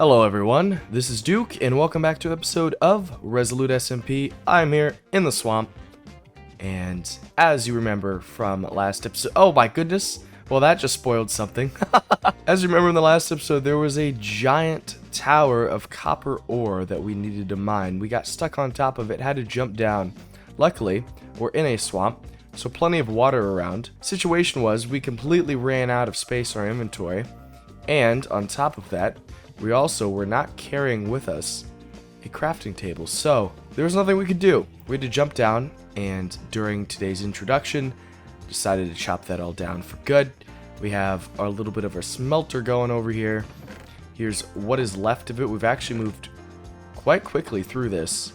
Hello everyone, this is Duke, and welcome back to an episode of Resolute SMP. I'm here in the swamp, and as you remember from last episode, oh my goodness, well that just spoiled something. As you remember in the last episode, there was a giant tower of copper ore that we needed to mine. We got stuck on top of it, had to jump down. Luckily, we're in a swamp, so plenty of water around. Situation was, we completely ran out of space in our inventory, and on top of that, we also were not carrying with us a crafting table, so there was nothing we could do. We had to jump down, and during today's introduction, decided to chop that all down for good. We have our little bit of our smelter going over here. Here's what is left of it. We've actually moved quite quickly through this.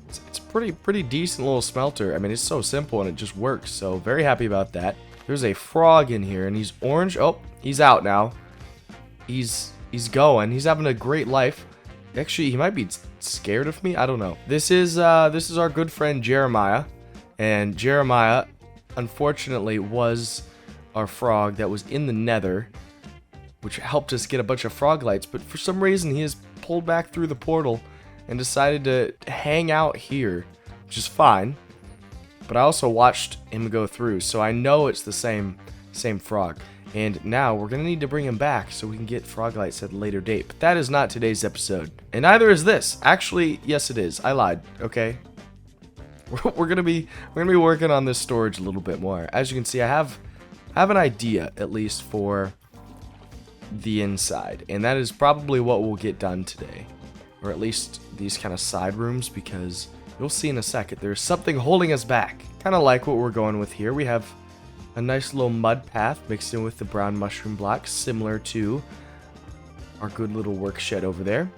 It's pretty decent little smelter. I mean, it's so simple and it just works, so very happy about that. There's a frog in here, and he's orange. Oh, he's out now. He's going. He's having a great life. Actually, he might be scared of me. I don't know. This is our good friend Jeremiah, and Jeremiah, unfortunately, was our frog that was in the Nether, which helped us get a bunch of frog lights. But for some reason, he has pulled back through the portal and decided to hang out here, which is fine. But I also watched him go through, so I know it's the same frog. And now we're going to need to bring him back so we can get frog lights at a later date. But that is not today's episode. And neither is this. Actually, yes it is. I lied. Okay. We're going to be working on this storage a little bit more. As you can see, I have an idea, at least, for the inside. And that is probably what we'll get done today. Or at least these kind of side rooms, because you'll see in a second. There's something holding us back. Kind of like what we're going with here. We have a nice little mud path mixed in with the brown mushroom blocks, similar to our good little work shed over there.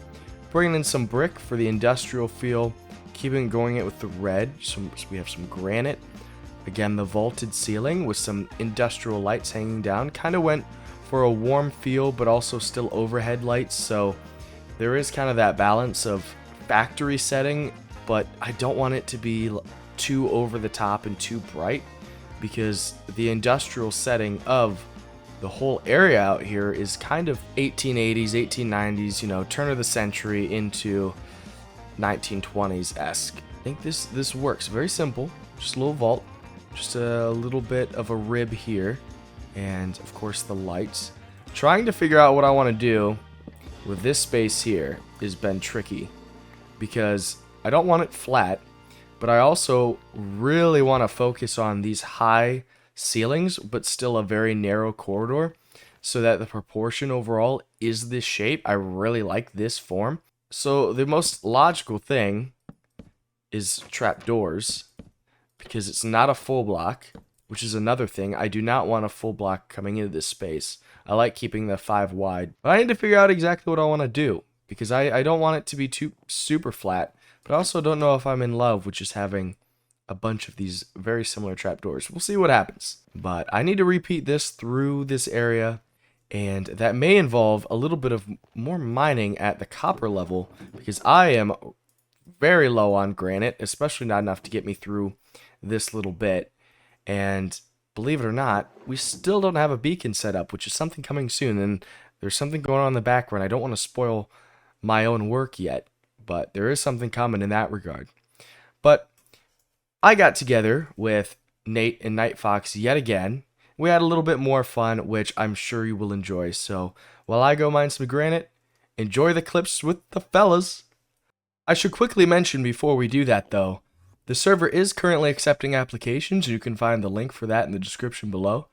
Bringing in some brick for the industrial feel, keeping going it with the red. So we have some granite. Again, the vaulted ceiling with some industrial lights hanging down. Kind of went for a warm feel, but also still overhead lights. So there is kind of that balance of factory setting, but I don't want it to be too over the top and too bright, because the industrial setting of the whole area out here is kind of 1880s, 1890s, you know, turn of the century into 1920s-esque. I think this works. Very simple. Just a little vault. Just a little bit of a rib here. And, of course, the lights. Trying to figure out what I want to do with this space here has been tricky, because I don't want it flat, but I also really want to focus on these high ceilings, but still a very narrow corridor, so that the proportion overall is this shape. I really like this form. So the most logical thing is trapdoors, because it's not a full block, which is another thing. I do not want a full block coming into this space. I like keeping the 5 wide. But I need to figure out exactly what I want to do, because I don't want it to be too super flat. But I also don't know if I'm in love with just having a bunch of these very similar trapdoors. We'll see what happens. But I need to repeat this through this area, and that may involve a little bit of more mining at the copper level, because I am very low on granite, especially not enough to get me through this little bit. And believe it or not, we still don't have a beacon set up, which is something coming soon. And there's something going on in the background. I don't want to spoil my own work yet, but there is something coming in that regard. But I got together with Nate and Knightfox yet again. We had a little bit more fun, which I'm sure you will enjoy. So while I go mine some granite, enjoy the clips with the fellas. I should quickly mention before we do that, though, the server is currently accepting applications. You can find the link for that in the description below.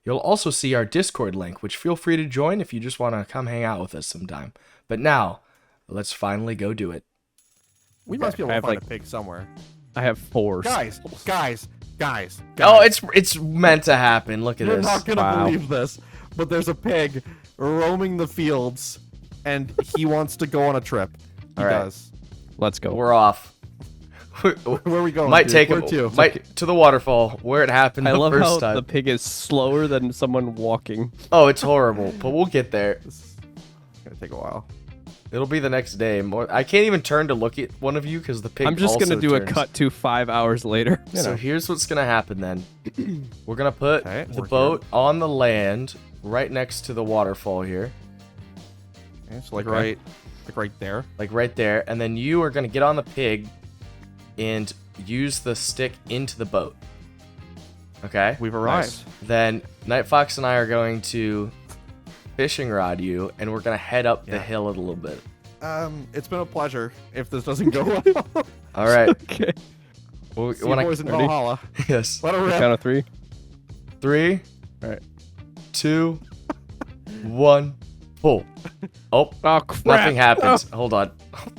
You'll also see our Discord link, which feel free to join if you just want to come hang out with us sometime. But now, let's finally go do it. We must be able to find a pig somewhere. I have 4. Guys. Oh, it's meant to happen. Look at You're this. not gonna believe this, but there's a pig roaming the fields, and he wants to go on a trip. He does. Let's go. We're off. Where are we going? Might dude? take Where him to the waterfall where it happened I the love first how time. the pig is slower than someone walking. Oh, it's horrible, but we'll get there. It's gonna take a while. It'll be the next day. I can't even turn to look at one of you because the pig. I'm just gonna do turns. a cut to 5 hours later. So here's what's gonna happen then. We're gonna put the we're boat on the land right next to the waterfall here. Okay, so like right Like right there. Like right there. And then you are going to get on the pig and use the stick into the boat. Okay? We've arrived. Nice. Then Knightfox and I are going to fishing rod you, and we're going to head up the hill a little bit. It's been a pleasure. If this doesn't go well, All right. Okay. Well, see you boys in ready? Valhalla. yes. Let it rip. Count of 3. 3, All right. 2, 1, pull. Oh, Oh crap! nothing happens. Hold on.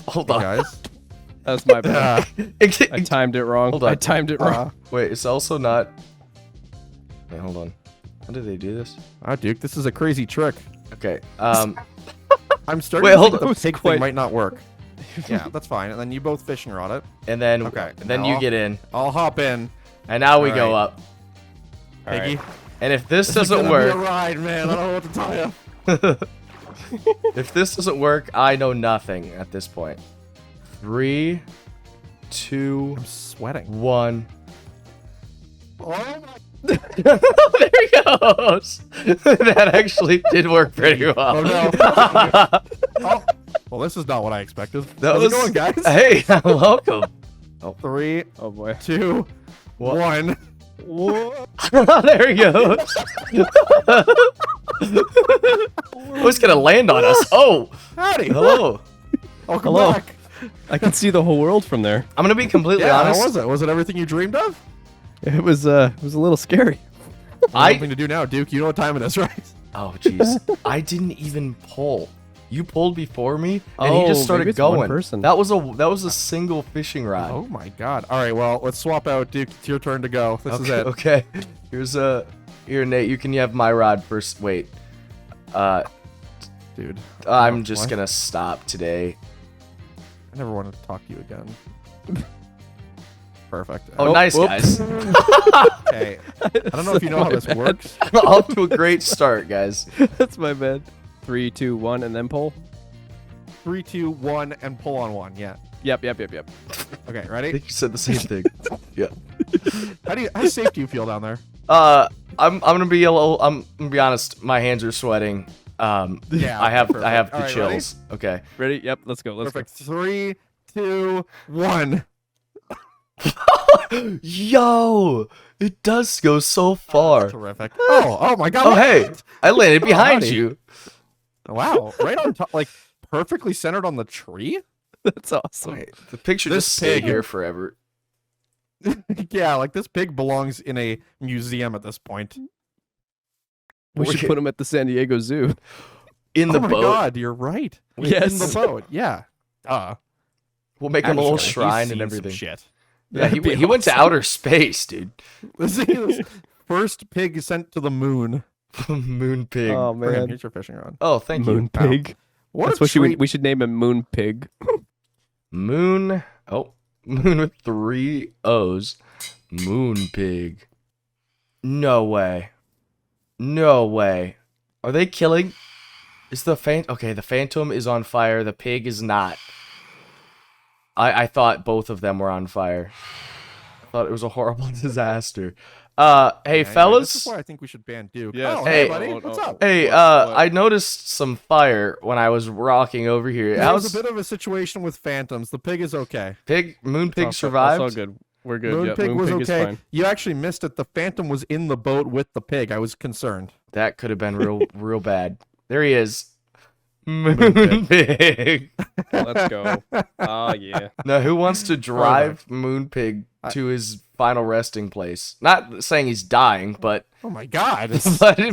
Hold Hey, on. guys. That's my bad. Uh, I timed it wrong. Hold on. I timed it wrong. Wait, it's also not. Wait, hold on. How did they do this? Duke, this is a crazy trick. Okay. I'm starting Wait, to hold think on. the pig Quite- thing might not work. Yeah, that's fine. And then you both fishing rod it. And then Okay, then now you I'll- get in, I'll hop in. and now we All go right. up. All right. Piggy. And if this This is doesn't gonna work, be a ride, man. I don't know what to tell you. if this doesn't work, I know nothing at this point. 3, 2, I'm sweating. 1. Oh my. There he goes. That actually did work pretty well. Oh no. Oh. Well, this is not what I expected. That How's was it going, guys? Hey, welcome. 3, Oh boy. 2, What? 1. There he goes. Who's gonna land on us? Oh, Howdy. hello. Welcome Hello. back. I can see the whole world from there. I'm gonna be completely Yeah, honest. how was it? Was it everything you dreamed of? It was a little scary. Something to do now, Duke. You know what time it is, right? Oh, jeez. I didn't even pull. You pulled before me, and he Oh, just started maybe it's one going. person. That was a single fishing rod. Oh my god. All right, well, let's swap out, Duke. It's your turn to go. This is okay, it. okay. Here, Nate. You can have my rod first. Wait. Dude. I'm just What? gonna stop today. I never want to talk to you again. Perfect. Oh, nice whoop. guys. Okay. I don't know if you know how this works. Off to a great start, guys. That's my bad. 3, 2, 1, and then pull. 3, 2, 1, and pull on 1. Yeah. Yep. Okay, I ready? think you said the same thing. Yeah. How safe do you feel down there? I'm gonna be a little. I'm gonna be honest. My hands are sweating. Yeah, I have perfect. the All right, ready? chills. Okay. Ready? Yep. Let's go. Let's Perfect. 3, 2, 1. Yo, it does go so far. Terrific. Oh my god. Oh hey, I landed behind howdy. you. Wow. Right on top, like perfectly centered on the tree? go. That's awesome. Wait, the picture This just stayed pig- here forever. Yeah, like this pig belongs in a museum at this point. We should put him at the San Diego Zoo. In the oh my boat. god, you're right. Yes. In the boat. Yeah. We'll make him a little Actually, he's shrine seen and some everything. Shit. Yeah, That'd be he went to awesome. outer space, dude. This is first pig sent to the moon. Moon pig. Oh Bring him. man. Here's your fishing rod. Oh, thank Moon you. Pig. What That's a what treat. we should name him Moon Pig. Moon. Oh, moon with 3 O's. Moon pig. No way. No way. Are they killing? Is the Okay, the phantom is on fire. The pig is not. I thought both of them were on fire. I thought it was a horrible disaster. Hey, Yeah, fellas. This is why I think we should ban Duke. Yes. Oh, Hey. hey, buddy. What's up? Hey, What? I noticed some fire when I was rocking over here. There was How's a bit of a situation with phantoms. The pig is okay. Moon pig It's survived? all good. We're good. Moon Yep, pig Moon was Pig is okay. fine. You actually missed it. The phantom was in the boat with the pig. I was concerned. That could have been real bad. There he is. Moon Moon pig. Let's go. Oh yeah. Now, who wants to drive Moon pig to his final resting place? Not saying he's dying, but Oh my god.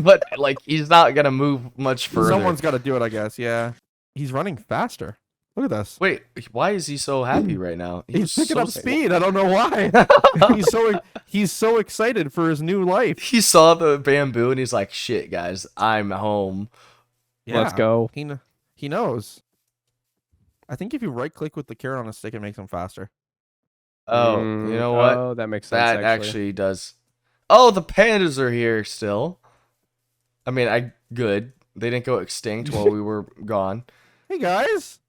but like he's not gonna move much further. Someone's got to do it, I guess. Yeah. He's running faster. Look at this. Wait, why is he so happy right now? He He's was picking so up speed. I don't know why. he's so excited for his new life. He saw the bamboo and he's like, "Shit, guys, I'm home." Let's go. He knows. I think if you right click with the carrot on a stick, it makes him faster. Oh, you know what? Oh, that makes sense. That actually does. Oh, the pandas are here still. I mean, good. They didn't go extinct while we were gone. Hey guys.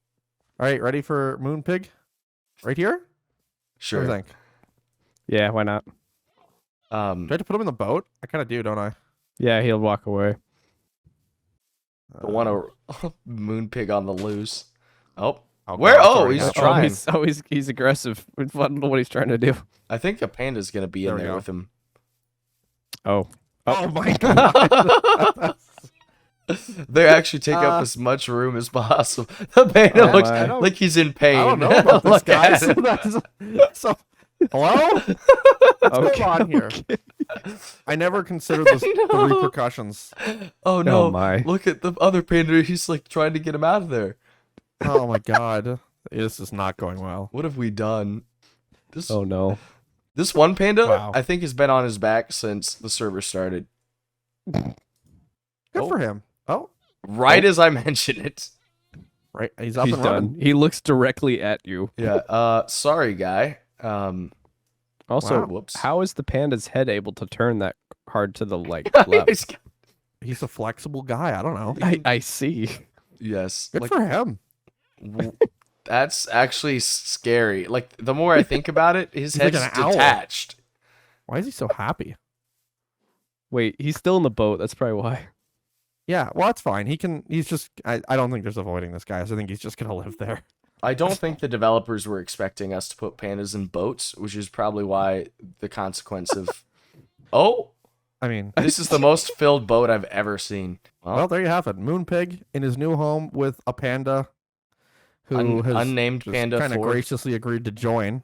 All right, ready for Moon Pig? Right here? What do Sure. you think? Yeah, why not? Do I have to put him in the boat? I kind of do, don't I? Yeah, he'll walk away. I want a moon pig on the loose. Oh, Oh, where? God, Oh, sorry, he's guys. trying. He's aggressive. I don't know what he's trying to do. I think a panda's gonna be There in we there go. with him. Oh. Oh my God. They actually take up as much room as possible. The panda Oh looks my. like he's in pain. I don't know about this Look guy. at So him. so, hello? What's going on here? I never considered the No. repercussions. Oh no! my. Look at the other panda. He's like trying to get him out of there. Oh my God. This is not going well. What have we done? This Oh no. this one panda, Wow. I think, has been on his back since the server started. Good Oh. for him. Oh, Right as I mention it. right. He's up He's and running. done. He looks directly at you. Yeah. Sorry, guy. Also, Wow. Whoops. how is the panda's head able to turn that hard to the left? He's a flexible guy. I don't know. I see. Yes. Good Like, for him. that's actually scary. Like, the more I think about it, his He's like head's an owl. detached. Why is he so happy? Wait, he's still in the boat. That's probably why. Yeah, well, that's fine. He's just, I don't think there's avoiding this guy. I think he's just going to live there. I don't think the developers were expecting us to put pandas in boats, which is probably why the consequence of... Oh, I mean, this is the most filled boat I've ever seen. well, there you have it. Moonpig in his new home with a panda who has unnamed just panda kind of 4. graciously agreed to join.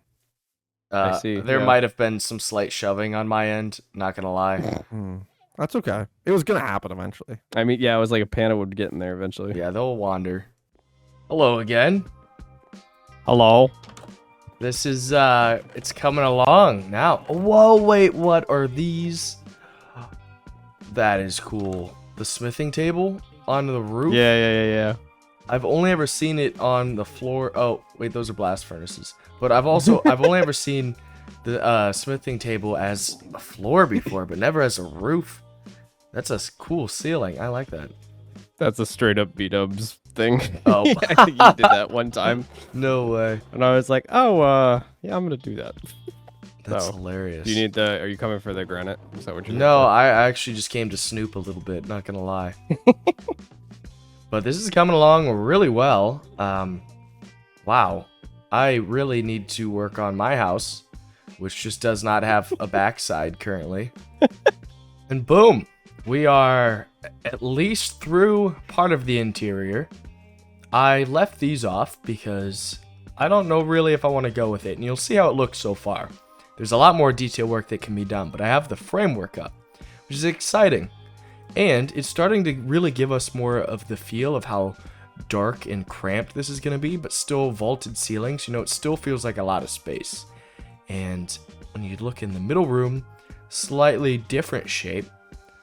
I see, There yeah. might have been some slight shoving on my end, not gonna lie. Hmm. That's okay. It was going to happen eventually. I mean, yeah, it was like a panda would get in there eventually. Yeah, they'll wander. Hello again. Hello. This is, it's coming along now. Whoa, wait, what are these? That is cool. The smithing table on the roof? Yeah. I've only ever seen it on the floor. Oh, wait, those are blast furnaces. But I've only ever seen the smithing table as a floor before, but never as a roof. That's a cool ceiling. I like that. That's a straight up B-dubs thing. Oh. I think you did that one time. No way. And I was like, oh, yeah, I'm going to do that. That's So, hilarious. Do you need are you coming for the granite? Is that what you're No, I actually just came to snoop a little bit, not gonna lie. But this is coming along really well. Wow. I really need to work on my house, which just does not have a backside currently. And boom, we are at least through part of the interior. I left these off because I don't know really if I want to go with it, and you'll see how it looks so far. There's a lot more detail work that can be done, but I have the framework up, which is exciting. And it's starting to really give us more of the feel of how dark and cramped this is going to be, but still vaulted ceilings. You know, it still feels like a lot of space. And when you look in the middle room, slightly different shape,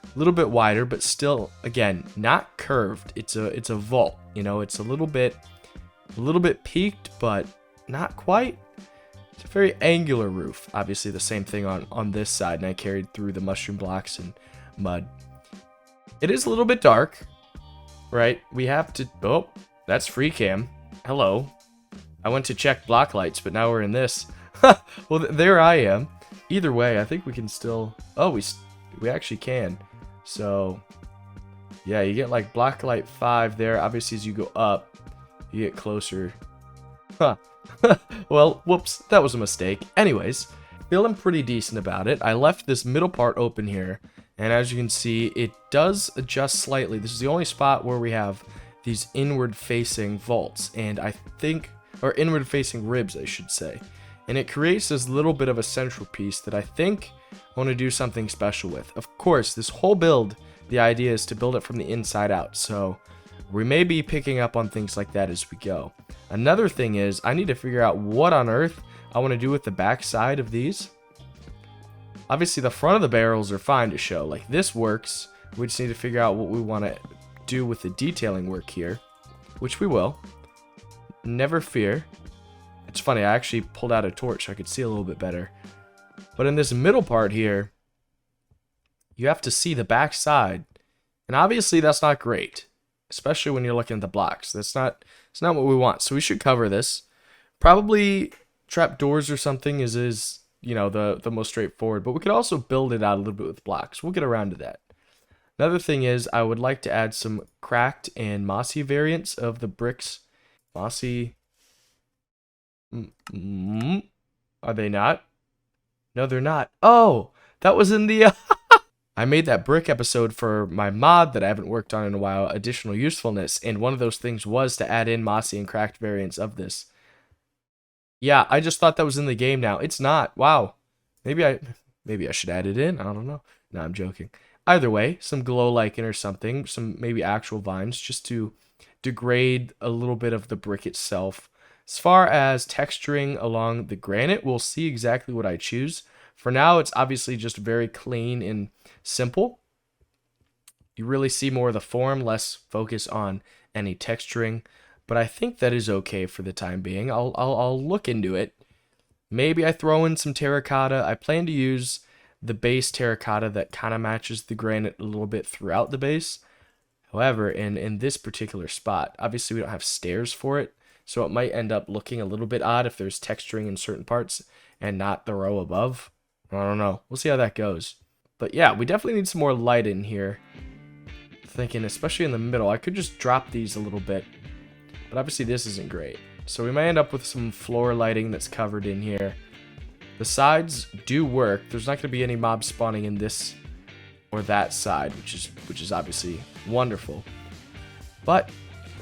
a little bit wider, but still, again, not curved. It's a vault. You know, it's a little bit peaked, but not quite. It's a very angular roof. Obviously, the same thing on this side, and I carried through the mushroom blocks and mud. It is a little bit dark, right? We have to... Oh, that's free cam. Hello. I went to check block lights, but now we're in this. Well, there I am. Either way, I think we can still... Oh, we actually can. So, yeah, you get like block light 5 there. Obviously, as you go up, you get closer. Huh. Well, whoops, that was a mistake. Anyways, feeling pretty decent about it. I left this middle part open here, and as you can see, it does adjust slightly. This is the only spot where we have these inward-facing vaults, and I think, or inward-facing ribs, I should say. And it creates this little bit of a central piece that I think I want to do something special with. Of course, this whole build, the idea is to build it from the inside out, so we may be picking up on things like that as we go. Another thing is, I need to figure out what on earth I want to do with the back side of these. Obviously, the front of the barrels are fine to show. Like, this works. We just need to figure out what we want to do with the detailing work here, which we will. Never fear. It's funny, I actually pulled out a torch so I could see a little bit better. But in this middle part here, you have to see the back side. And obviously, that's not great, especially when you're looking at the blocks. It's not what we want. So we should cover this. Probably trap doors or something is you know, the most straightforward. But we could also build it out a little bit with blocks. We'll get around to that. Another thing is I would like to add some cracked and mossy variants of the bricks Mossy. Are they not? No, they're not. Oh, that was in the... I made that brick episode for my mod that I haven't worked on in a while, additional usefulness, and one of those things was to add in mossy and cracked variants of this. Yeah, I just thought that was in the game now. It's not. Wow. Maybe I should add it in. I don't know. No, I'm joking. Either way, some glow lichen or something, some maybe actual vines, just to degrade a little bit of the brick itself. As far as texturing along the granite, we'll see exactly what I choose. For now, it's obviously just very clean and simple. You really see more of the form, less focus on any texturing, but I think that is okay for the time being. I'll look into it. Maybe I throw in some terracotta. I plan to use the base terracotta that kind of matches the granite a little bit throughout the base. However, in this particular spot, obviously we don't have stairs for it, so it might end up looking a little bit odd if there's texturing in certain parts and not the row above. I don't know. We'll see how that goes. But yeah, we definitely need some more light in here. Thinking, especially in the middle, I could just drop these a little bit. But obviously this isn't great. So we might end up with some floor lighting that's covered in here. The sides do work. There's not going to be any mobs spawning in this or that side, which is obviously wonderful. But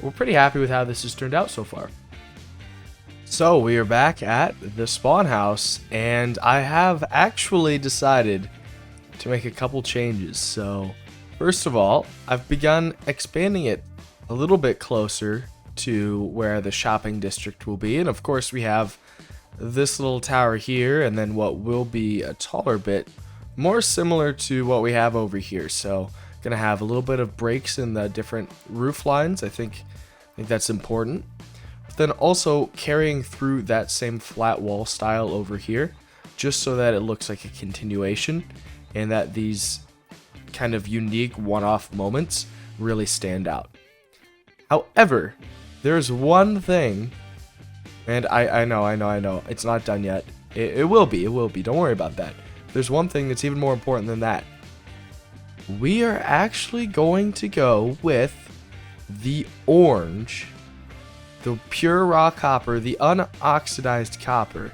we're pretty happy with how this has turned out so far. So we are back at the spawn house, and I have actually decided to make a couple changes. So first of all, I've begun expanding it a little bit closer to where the shopping district will be, and of course we have this little tower here, and then what will be a taller bit, more similar to what we have over here. So gonna have a little bit of breaks in the different roof lines. I think that's important. But then also carrying through that same flat wall style over here, just so that it looks like a continuation, and that these kind of unique one-off moments really stand out. However, there's one thing, and I know, it's not done yet. It will be, don't worry about that. There's one thing that's even more important than that. We are actually going to go with the orange, the pure raw copper, the unoxidized copper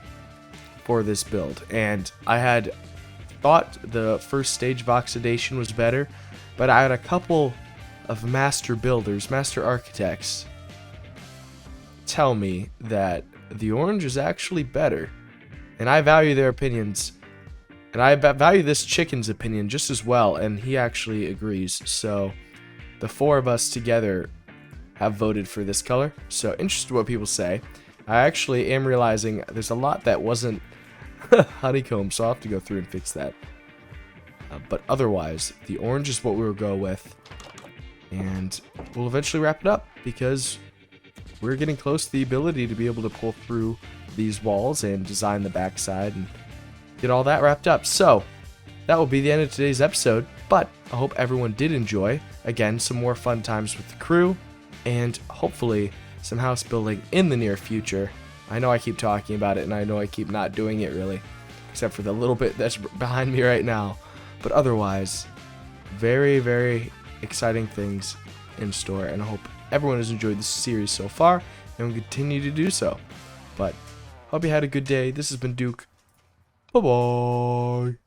for this build. And I had thought the first stage of oxidation was better, but I had a couple of master builders, master architects, tell me that the orange is actually better. And I value their opinions. And I value this chicken's opinion just as well, and he actually agrees. So the four of us together have voted for this color. So interested what people say. I actually am realizing there's a lot that wasn't honeycomb, so I'll have to go through and fix that. But otherwise, the orange is what we will go with. And we'll eventually wrap it up, because we're getting close to the ability to be able to pull through these walls and design the backside and get all that wrapped up. So that will be the end of today's episode, but I hope everyone did enjoy. Again, some more fun times with the crew, and hopefully some house building in the near future. I know I keep talking about it, and I know I keep not doing it really, except for the little bit that's behind me right now. But otherwise, very, very exciting things in store, and I hope everyone has enjoyed this series so far and will continue to do so. But hope you had a good day. This has been Duke. Bye-bye.